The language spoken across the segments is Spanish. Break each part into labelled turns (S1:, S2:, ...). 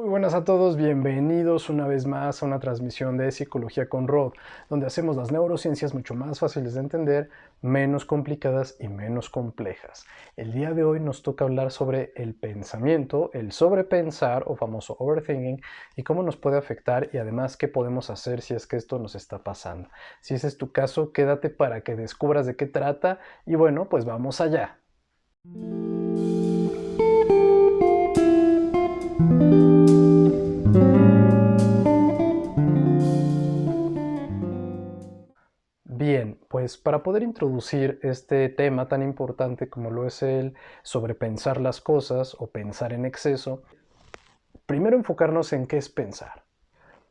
S1: Muy buenas a todos, bienvenidos una vez más a una transmisión de Psicología con Rod, donde hacemos las neurociencias mucho más fáciles de entender, menos complicadas y menos complejas. El día de hoy nos toca hablar sobre el pensamiento, el sobrepensar o famoso overthinking y cómo nos puede afectar y además qué podemos hacer si es que esto nos está pasando. Si ese es tu caso, quédate para que descubras de qué trata y bueno, pues vamos allá. Bien, pues para poder introducir este tema tan importante como lo es el sobrepensar las cosas o pensar en exceso, primero enfocarnos en qué es pensar.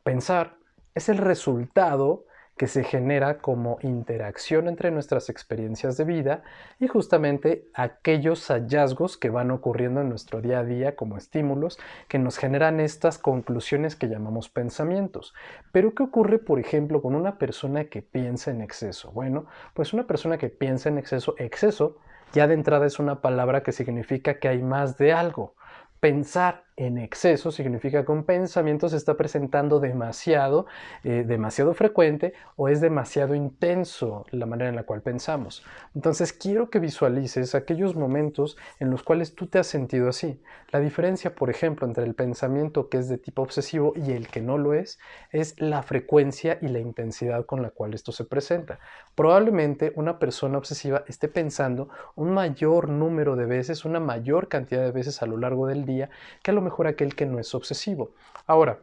S1: Pensar es el resultado que se genera como interacción entre nuestras experiencias de vida y justamente aquellos hallazgos que van ocurriendo en nuestro día a día como estímulos que nos generan estas conclusiones que llamamos pensamientos. Pero ¿qué ocurre, por ejemplo, con una persona que piensa en exceso? Bueno, pues una persona que piensa en exceso, exceso ya de entrada es una palabra que significa que hay más de algo. Pensar en exceso significa que un pensamiento se está presentando demasiado frecuente o es demasiado intenso la manera en la cual pensamos. Entonces quiero que visualices aquellos momentos en los cuales tú te has sentido así. La diferencia, por ejemplo, entre el pensamiento que es de tipo obsesivo y el que no lo es la frecuencia y la intensidad con la cual esto se presenta. Probablemente una persona obsesiva esté pensando un mayor número de veces, una mayor cantidad de veces a lo largo del día que a lo mejor aquel que no es obsesivo. Ahora,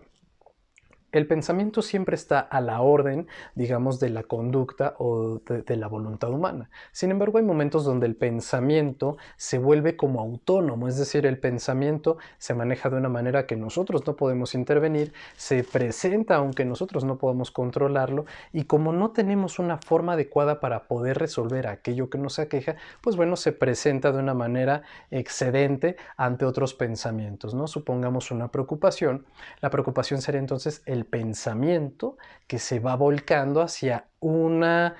S1: el pensamiento siempre está a la orden, digamos, de la conducta o de la voluntad humana. Sin embargo, hay momentos donde el pensamiento se vuelve como autónomo, es decir, el pensamiento se maneja de una manera que nosotros no podemos intervenir, se presenta aunque nosotros no podamos controlarlo, y como no tenemos una forma adecuada para poder resolver aquello que nos aqueja, pues bueno, se presenta de una manera excedente ante otros pensamientos, ¿no? Supongamos una preocupación. La preocupación sería entonces el pensamiento que se va volcando hacia una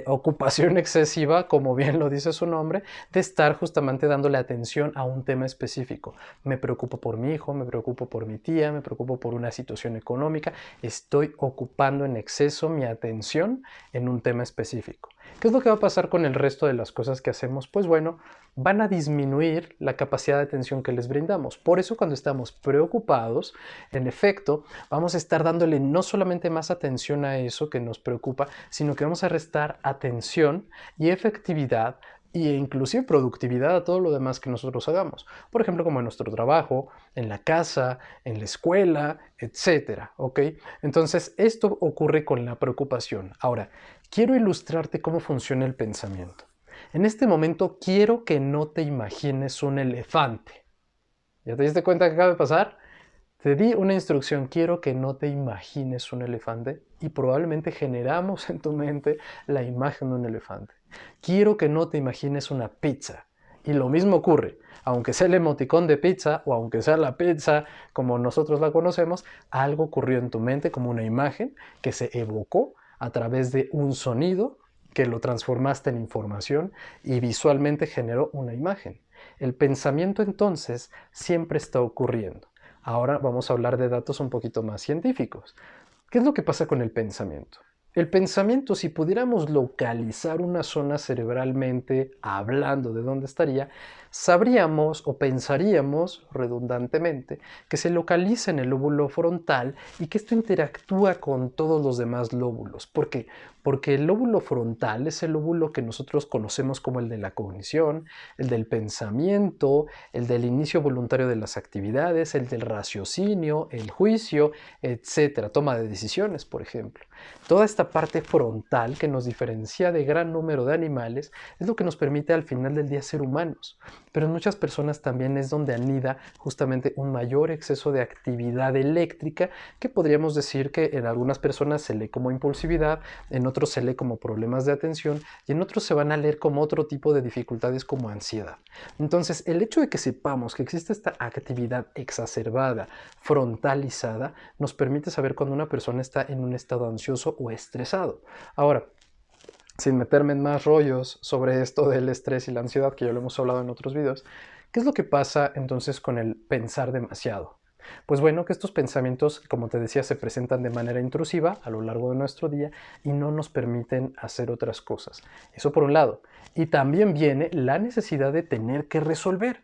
S1: ocupación excesiva, como bien lo dice su nombre, de estar justamente dándole atención a un tema específico. Me preocupo por mi hijo, me preocupo por mi tía, me preocupo por una situación económica, estoy ocupando en exceso mi atención en un tema específico. ¿Qué es lo que va a pasar con el resto de las cosas que hacemos? Pues bueno, van a disminuir la capacidad de atención que les brindamos. Por eso cuando estamos preocupados, en efecto, vamos a estar dándole no solamente más atención a eso que nos preocupa, sino que vamos a restar atención y efectividad e inclusive productividad a todo lo demás que nosotros hagamos. Por ejemplo, como en nuestro trabajo, en la casa, en la escuela, etcétera, ¿ok? Entonces, esto ocurre con la preocupación. Ahora, quiero ilustrarte cómo funciona el pensamiento. En este momento quiero que no te imagines un elefante. ¿Ya te diste cuenta que acaba de pasar? Te di una instrucción, quiero que no te imagines un elefante y probablemente generamos en tu mente la imagen de un elefante. Quiero que no te imagines una pizza. Y lo mismo ocurre, aunque sea el emoticón de pizza o aunque sea la pizza como nosotros la conocemos, algo ocurrió en tu mente como una imagen que se evocó a través de un sonido que lo transformaste en información y visualmente generó una imagen. El pensamiento entonces siempre está ocurriendo. Ahora vamos a hablar de datos un poquito más científicos. ¿Qué es lo que pasa con el pensamiento? El pensamiento, si pudiéramos localizar una zona cerebralmente hablando de dónde estaría, sabríamos o pensaríamos redundantemente que se localiza en el lóbulo frontal y que esto interactúa con todos los demás lóbulos. ¿Por qué? Porque el lóbulo frontal es el lóbulo que nosotros conocemos como el de la cognición, el del pensamiento, el del inicio voluntario de las actividades, el del raciocinio, el juicio, etcétera, toma de decisiones, por ejemplo. Toda esta parte frontal que nos diferencia de gran número de animales es lo que nos permite al final del día ser humanos. Pero en muchas personas también es donde anida justamente un mayor exceso de actividad eléctrica que podríamos decir que en algunas personas se lee como impulsividad, en otros se lee como problemas de atención y en otros se van a leer como otro tipo de dificultades como ansiedad. Entonces, el hecho de que sepamos que existe esta actividad exacerbada, frontalizada, nos permite saber cuando una persona está en un estado ansioso o estresado. Ahora, sin meterme en más rollos sobre esto del estrés y la ansiedad, que ya lo hemos hablado en otros videos, ¿qué es lo que pasa entonces con el pensar demasiado? Pues bueno, que estos pensamientos, como te decía, se presentan de manera intrusiva a lo largo de nuestro día y no nos permiten hacer otras cosas. Eso por un lado. Y también viene la necesidad de tener que resolver.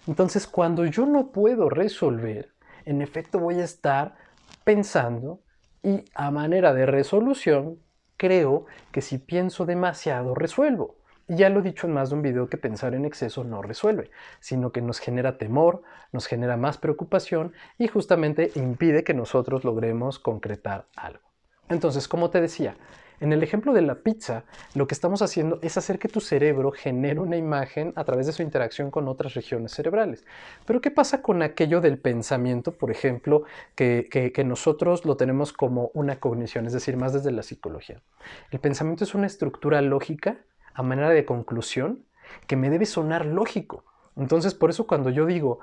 S1: Entonces, cuando yo no puedo resolver, en efecto voy a estar pensando y a manera de resolución, creo que si pienso demasiado, resuelvo. Y ya lo he dicho en más de un video que pensar en exceso no resuelve, sino que nos genera temor, nos genera más preocupación y justamente impide que nosotros logremos concretar algo. Entonces, como te decía, en el ejemplo de la pizza, lo que estamos haciendo es hacer que tu cerebro genere una imagen a través de su interacción con otras regiones cerebrales. Pero ¿qué pasa con aquello del pensamiento, por ejemplo, que nosotros lo tenemos como una cognición, es decir, más desde la psicología? El pensamiento es una estructura lógica a manera de conclusión que me debe sonar lógico. Entonces, por eso cuando yo digo,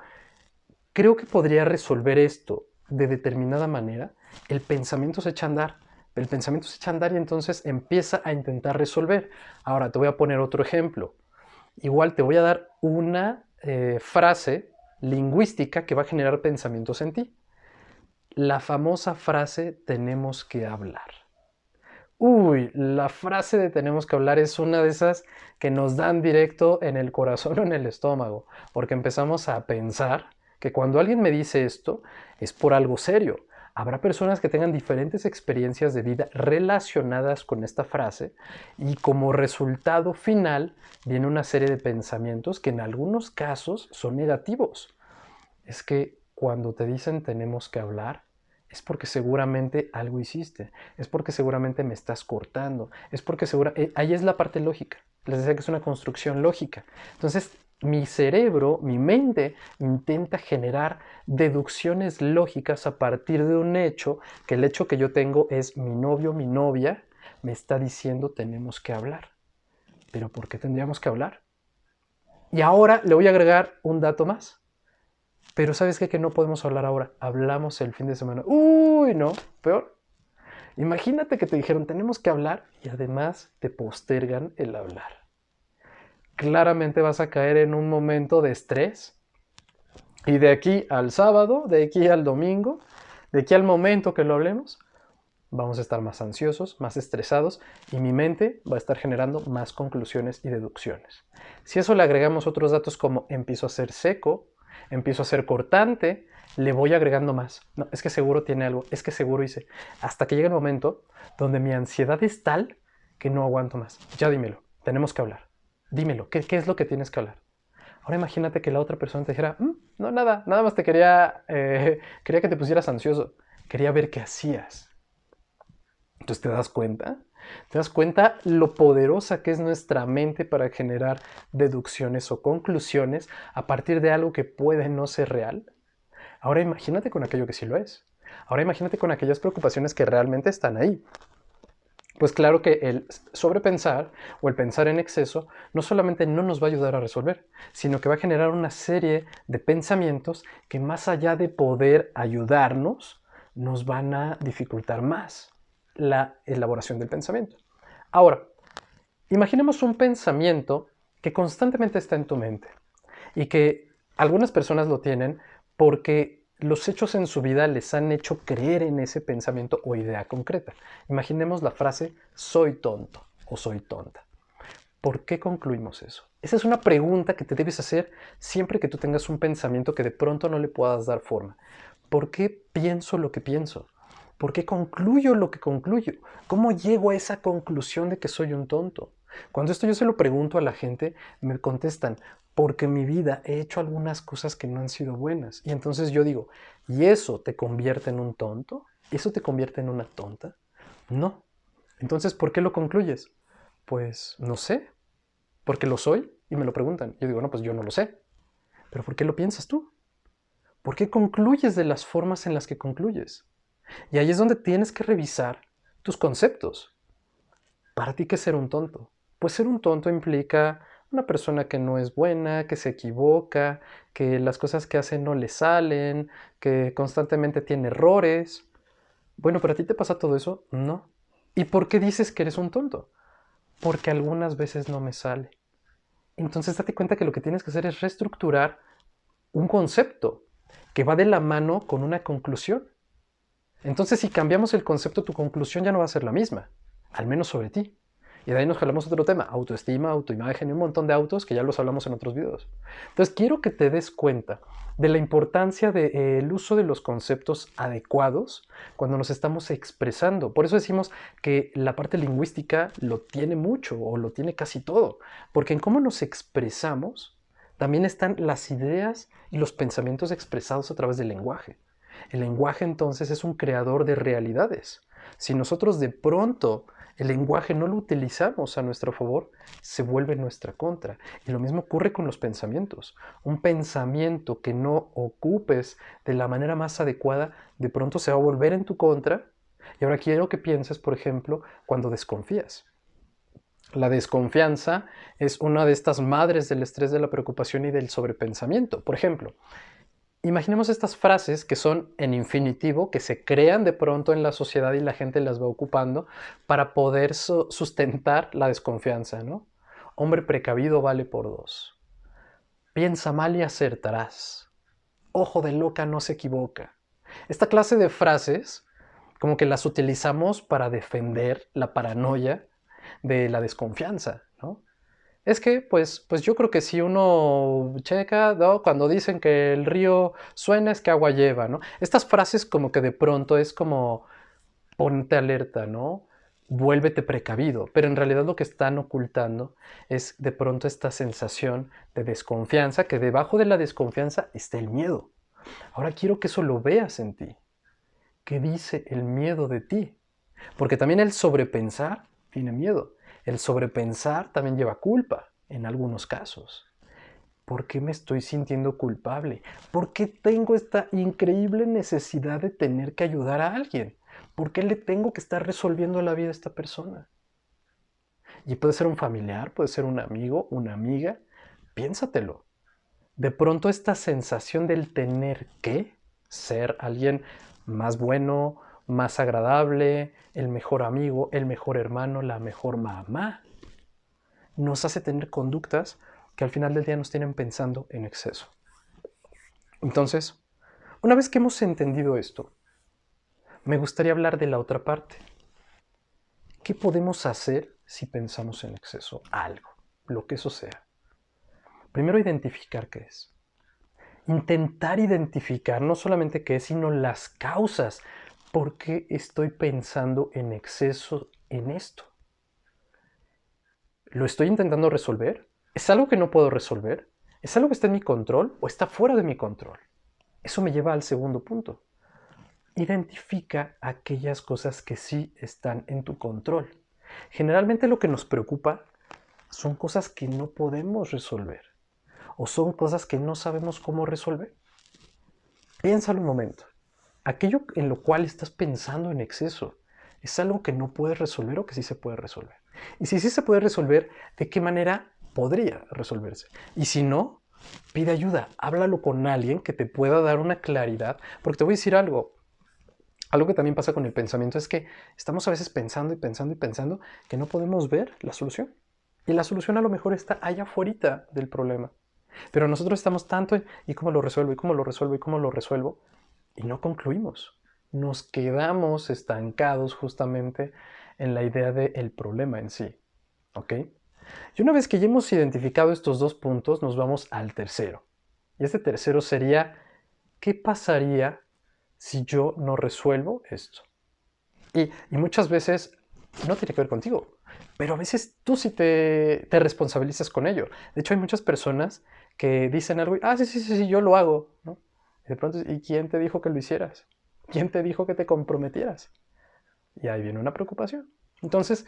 S1: creo que podría resolver esto de determinada manera, el pensamiento se echa a andar. El pensamiento se echa a andar y entonces empieza a intentar resolver. Ahora te voy a poner otro ejemplo. Igual te voy a dar una frase lingüística que va a generar pensamientos en ti. La famosa frase tenemos que hablar. Uy, la frase de tenemos que hablar es una de esas que nos dan directo en el corazón o en el estómago, porque empezamos a pensar que cuando alguien me dice esto es por algo serio. Habrá personas que tengan diferentes experiencias de vida relacionadas con esta frase y como resultado final viene una serie de pensamientos que en algunos casos son negativos. Es que cuando te dicen tenemos que hablar, es porque seguramente algo hiciste, es porque seguramente me estás cortando, es porque ahí es la parte lógica. Les decía que es una construcción lógica. Entonces, mi cerebro, mi mente, intenta generar deducciones lógicas a partir de un hecho, que el hecho que yo tengo es mi novio, mi novia, me está diciendo tenemos que hablar. ¿Pero por qué tendríamos que hablar? Y ahora le voy a agregar un dato más. Pero ¿sabes qué? Que no podemos hablar ahora. Hablamos el fin de semana. Uy, no, peor. Imagínate que te dijeron, tenemos que hablar y además te postergan el hablar. Claramente vas a caer en un momento de estrés y de aquí al sábado, de aquí al domingo, de aquí al momento que lo hablemos, vamos a estar más ansiosos, más estresados y mi mente va a estar generando más conclusiones y deducciones. Si a eso le agregamos otros datos como empiezo a ser seco, empiezo a ser cortante, le voy agregando más. No, es que seguro tiene algo, es que seguro hice. Hasta que llega el momento donde mi ansiedad es tal que no aguanto más. Ya dímelo, tenemos que hablar. Dímelo, ¿qué es lo que tienes que hablar? Ahora imagínate que la otra persona te dijera, no, nada más te quería que te pusieras ansioso. Quería ver qué hacías. Entonces, ¿te das cuenta? ¿Te das cuenta lo poderosa que es nuestra mente para generar deducciones o conclusiones a partir de algo que puede no ser real? Ahora imagínate con aquello que sí lo es. Ahora imagínate con aquellas preocupaciones que realmente están ahí. Pues claro que el sobrepensar o el pensar en exceso no solamente no nos va a ayudar a resolver, sino que va a generar una serie de pensamientos que más allá de poder ayudarnos, nos van a dificultar más la elaboración del pensamiento. Ahora, imaginemos un pensamiento que constantemente está en tu mente y que algunas personas lo tienen porque los hechos en su vida les han hecho creer en ese pensamiento o idea concreta. Imaginemos la frase soy tonto o soy tonta. ¿Por qué concluimos eso? Esa es una pregunta que te debes hacer siempre que tú tengas un pensamiento que de pronto no le puedas dar forma. ¿Por qué pienso lo que pienso? ¿Por qué concluyo lo que concluyo? ¿Cómo llego a esa conclusión de que soy un tonto? Cuando esto yo se lo pregunto a la gente, me contestan, porque en mi vida he hecho algunas cosas que no han sido buenas. Y entonces yo digo, ¿y eso te convierte en un tonto? ¿Eso te convierte en una tonta? No. Entonces, ¿por qué lo concluyes? Pues no sé, porque lo soy y me lo preguntan. Yo digo, no, pues yo no lo sé. Pero ¿por qué lo piensas tú? ¿Por qué concluyes de las formas en las que concluyes? Y ahí es donde tienes que revisar tus conceptos. ¿Para ti qué es ser un tonto? Pues ser un tonto implica una persona que no es buena, que se equivoca, que las cosas que hace no le salen, que constantemente tiene errores. Bueno, ¿pero a ti te pasa todo eso? No. ¿Y por qué dices que eres un tonto? Porque algunas veces no me sale. Entonces date cuenta que lo que tienes que hacer es reestructurar un concepto que va de la mano con una conclusión. Entonces, si cambiamos el concepto, tu conclusión ya no va a ser la misma, al menos sobre ti. Y de ahí nos jalamos otro tema, autoestima, autoimagen y un montón de autos que ya los hablamos en otros videos. Entonces, quiero que te des cuenta de la importancia del uso de los conceptos adecuados cuando nos estamos expresando. Por eso decimos que la parte lingüística lo tiene mucho o lo tiene casi todo, porque en cómo nos expresamos también están las ideas y los pensamientos expresados a través del lenguaje. El lenguaje entonces es un creador de realidades. Si nosotros de pronto el lenguaje no lo utilizamos a nuestro favor, se vuelve nuestra contra. Y lo mismo ocurre con los pensamientos. Un pensamiento que no ocupes de la manera más adecuada, de pronto se va a volver en tu contra. Y ahora quiero que pienses, por ejemplo, cuando desconfías. La desconfianza es una de estas madres del estrés, de la preocupación y del sobrepensamiento. Por ejemplo, imaginemos estas frases que son en infinitivo, que se crean de pronto en la sociedad y la gente las va ocupando para poder sustentar la desconfianza, ¿no? Hombre precavido vale por dos. Piensa mal y acertarás. Ojo de loca no se equivoca. Esta clase de frases como que las utilizamos para defender la paranoia de la desconfianza, ¿no? Es que, pues yo creo que si uno checa, ¿no? Cuando dicen que el río suena es que agua lleva, ¿no? Estas frases como que de pronto es como ponte alerta, ¿no? Vuélvete precavido, pero en realidad lo que están ocultando es de pronto esta sensación de desconfianza, que debajo de la desconfianza está el miedo. Ahora quiero que eso lo veas en ti. ¿Qué dice el miedo de ti? Porque también el sobrepensar tiene miedo. El sobrepensar también lleva culpa en algunos casos. ¿Por qué me estoy sintiendo culpable? ¿Por qué tengo esta increíble necesidad de tener que ayudar a alguien? ¿Por qué le tengo que estar resolviendo la vida a esta persona? Y puede ser un familiar, puede ser un amigo, una amiga. Piénsatelo. De pronto esta sensación del tener que ser alguien más bueno, más agradable, el mejor amigo, el mejor hermano, la mejor mamá, nos hace tener conductas que al final del día nos tienen pensando en exceso. Entonces, una vez que hemos entendido esto, me gustaría hablar de la otra parte. ¿Qué podemos hacer si pensamos en exceso? Algo, lo que eso sea. Primero, identificar qué es. Intentar identificar no solamente qué es, sino las causas. ¿Por qué estoy pensando en exceso en esto? ¿Lo estoy intentando resolver? ¿Es algo que no puedo resolver? ¿Es algo que está en mi control o está fuera de mi control? Eso me lleva al segundo punto. Identifica aquellas cosas que sí están en tu control. Generalmente lo que nos preocupa son cosas que no podemos resolver o son cosas que no sabemos cómo resolver. Piénsalo un momento. Aquello en lo cual estás pensando en exceso, ¿es algo que no puedes resolver o que sí se puede resolver? Y si sí se puede resolver, ¿de qué manera podría resolverse? Y si no, pide ayuda, háblalo con alguien que te pueda dar una claridad, porque te voy a decir algo que también pasa con el pensamiento es que estamos a veces pensando y pensando y pensando que no podemos ver la solución. Y la solución a lo mejor está allá afuera del problema. Pero nosotros estamos tanto en ¿y cómo lo resuelvo? ¿Y cómo lo resuelvo? ¿Y cómo lo resuelvo? Y no concluimos. Nos quedamos estancados justamente en la idea del problema en sí. ¿Ok? Y una vez que ya hemos identificado estos dos puntos, nos vamos al tercero. Y este tercero sería, ¿qué pasaría si yo no resuelvo esto? Y muchas veces no tiene que ver contigo, pero a veces tú sí te responsabilizas con ello. De hecho, hay muchas personas que dicen algo y, sí, sí, sí, sí, yo lo hago, ¿no? Y de pronto, ¿y quién te dijo que lo hicieras? ¿Quién te dijo que te comprometieras? Y ahí viene una preocupación. Entonces,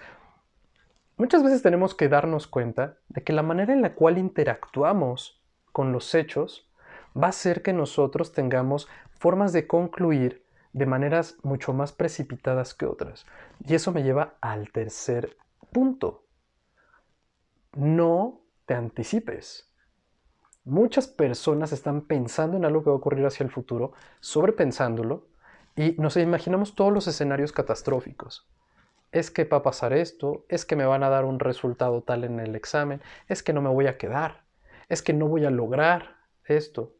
S1: muchas veces tenemos que darnos cuenta de que la manera en la cual interactuamos con los hechos va a hacer que nosotros tengamos formas de concluir de maneras mucho más precipitadas que otras. Y eso me lleva al tercer punto. No te anticipes. Muchas personas están pensando en algo que va a ocurrir hacia el futuro, sobrepensándolo, y nos imaginamos todos los escenarios catastróficos. Es que va a pasar esto, es que me van a dar un resultado tal en el examen, es que no me voy a quedar, es que no voy a lograr esto.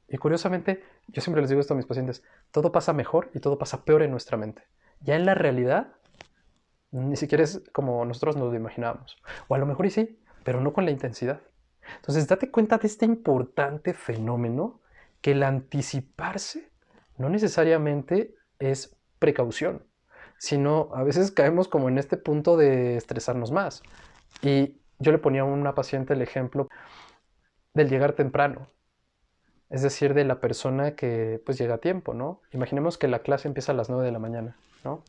S1: Y curiosamente, yo siempre les digo esto a mis pacientes, todo pasa mejor y todo pasa peor en nuestra mente. Ya en la realidad, ni siquiera es como nosotros nos lo imaginábamos. O a lo mejor y sí, pero no con la intensidad. Entonces, date cuenta de este importante fenómeno que el anticiparse no necesariamente es precaución, sino a veces caemos como en este punto de estresarnos más. Y yo le ponía a una paciente el ejemplo del llegar temprano, es decir, de la persona que pues llega a tiempo, ¿no? Imaginemos que la clase empieza a las 9 de la mañana, ¿no?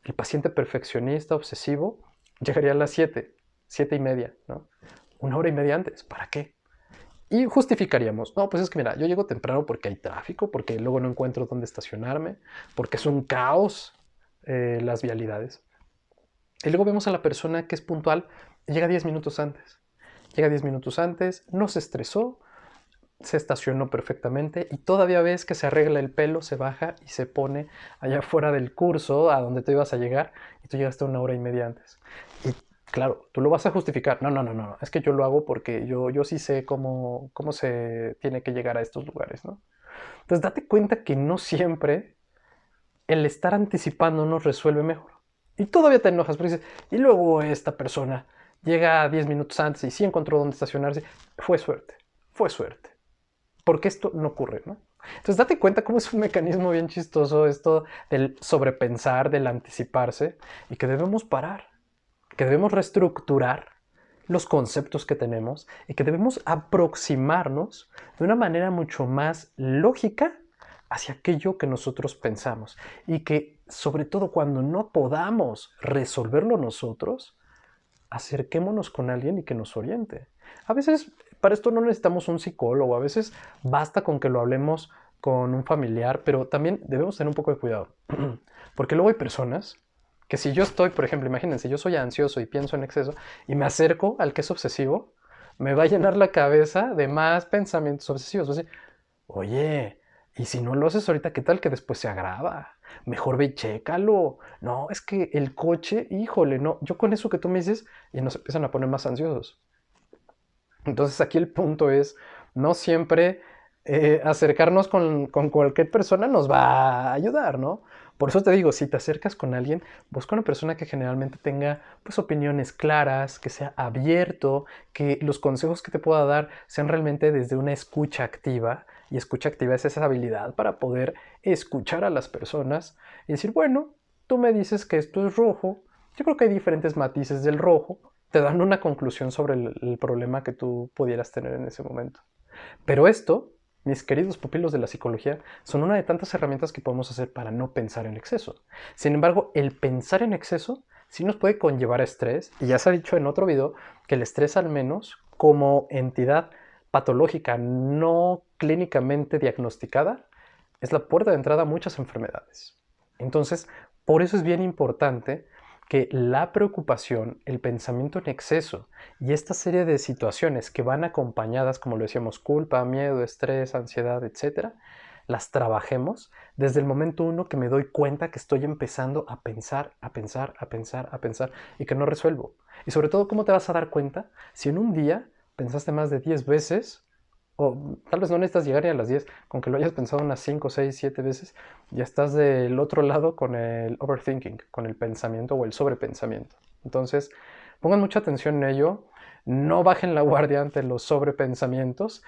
S1: El paciente perfeccionista, obsesivo, llegaría a las 7, 7:30, ¿no? Una hora y media antes, ¿para qué? Y justificaríamos, no, pues es que mira, yo llego temprano porque hay tráfico, porque luego no encuentro dónde estacionarme, porque es un caos las vialidades. Y luego vemos a la persona que es puntual y llega 10 minutos antes. Llega 10 minutos antes, no se estresó, se estacionó perfectamente y todavía ves que se arregla el pelo, se baja y se pone allá fuera del curso a donde tú ibas a llegar y tú llegaste una hora y media antes. Y claro, tú lo vas a justificar. No, no, no, no, es que yo lo hago porque yo sí sé cómo se tiene que llegar a estos lugares, ¿no? Entonces date cuenta que no siempre el estar anticipando nos resuelve mejor. Y todavía te enojas porque dices, y luego esta persona llega 10 minutos antes y sí encontró dónde estacionarse. Fue suerte, fue suerte. Porque esto no ocurre, ¿no? Entonces date cuenta cómo es un mecanismo bien chistoso esto del sobrepensar, del anticiparse, y que debemos parar, que debemos reestructurar los conceptos que tenemos y que debemos aproximarnos de una manera mucho más lógica hacia aquello que nosotros pensamos y que sobre todo cuando no podamos resolverlo nosotros, acerquémonos con alguien y que nos oriente. A veces para esto no necesitamos un psicólogo, a veces basta con que lo hablemos con un familiar, pero también debemos tener un poco de cuidado, porque luego hay personas que si yo estoy, por ejemplo, imagínense, yo soy ansioso y pienso en exceso y me acerco al que es obsesivo, me va a llenar la cabeza de más pensamientos obsesivos. Así, oye, y si no lo haces ahorita, ¿qué tal que después se agrava? Mejor ve y chécalo. No, es que el coche, híjole, no. Yo con eso que tú me dices, y nos empiezan a poner más ansiosos. Entonces aquí el punto es, no siempre acercarnos con cualquier persona nos va a ayudar, ¿no? Por eso te digo, si te acercas con alguien, busca una persona que generalmente tenga pues opiniones claras, que sea abierto, que los consejos que te pueda dar sean realmente desde una escucha activa. Y escucha activa es esa habilidad para poder escuchar a las personas y decir, bueno, tú me dices que esto es rojo, yo creo que hay diferentes matices del rojo, te dan una conclusión sobre el problema que tú pudieras tener en ese momento. Pero esto, mis queridos pupilos de la psicología, son una de tantas herramientas que podemos hacer para no pensar en exceso. Sin embargo, el pensar en exceso sí nos puede conllevar a estrés, y ya se ha dicho en otro video que el estrés al menos como entidad patológica no clínicamente diagnosticada es la puerta de entrada a muchas enfermedades. Entonces, por eso es bien importante que la preocupación, el pensamiento en exceso y esta serie de situaciones que van acompañadas, como lo decíamos, culpa, miedo, estrés, ansiedad, etcétera, las trabajemos desde el momento uno que me doy cuenta que estoy empezando a pensar, a pensar, a pensar, a pensar y que no resuelvo. Y sobre todo, ¿cómo te vas a dar cuenta si en un día pensaste más de 10 veces? O tal vez no necesitas llegar ni a las 10, con que lo hayas pensado unas 5, 6, 7 veces, ya estás del otro lado con el overthinking, con el pensamiento o el sobrepensamiento. Entonces, pongan mucha atención en ello, no bajen la guardia ante los sobrepensamientos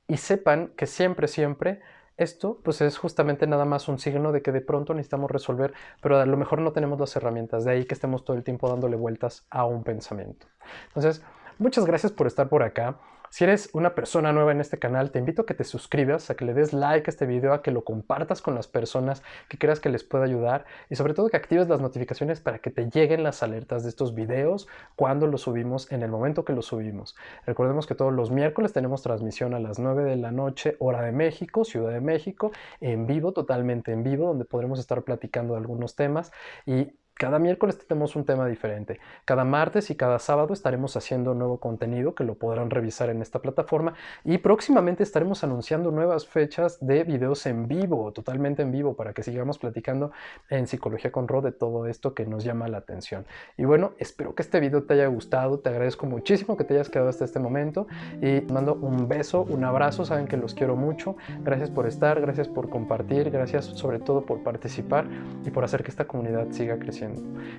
S1: y sepan que siempre, siempre esto pues es justamente nada más un signo de que de pronto necesitamos resolver, pero a lo mejor no tenemos las herramientas, de ahí que estemos todo el tiempo dándole vueltas a un pensamiento. Entonces, muchas gracias por estar por acá. Si eres una persona nueva en este canal, te invito a que te suscribas, a que le des like a este video, a que lo compartas con las personas que creas que les pueda ayudar y sobre todo que actives las notificaciones para que te lleguen las alertas de estos videos cuando los subimos, en el momento que los subimos. Recordemos que todos los miércoles tenemos transmisión a las 9 de la noche, hora de México, Ciudad de México, en vivo, totalmente en vivo, donde podremos estar platicando de algunos temas y Cada miércoles tenemos un tema diferente. Cada martes y cada sábado estaremos haciendo nuevo contenido que lo podrán revisar en esta plataforma y próximamente estaremos anunciando nuevas fechas de videos en vivo, totalmente en vivo, para que sigamos platicando en Psicología con Ro de todo esto que nos llama la atención. Y bueno, espero que este video te haya gustado, te agradezco muchísimo que te hayas quedado hasta este momento y te mando un beso, un abrazo, saben que los quiero mucho. Gracias por estar, gracias por compartir, gracias sobre todo por participar y por hacer que esta comunidad siga creciendo.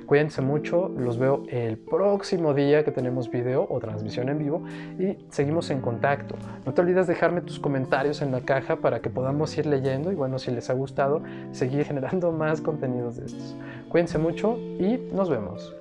S1: Cuídense mucho, los veo el próximo día que tenemos video o transmisión en vivo y seguimos en contacto. No te olvides dejarme tus comentarios en la caja para que podamos ir leyendo y bueno, si les ha gustado, seguir generando más contenidos de estos. Cuídense mucho y nos vemos.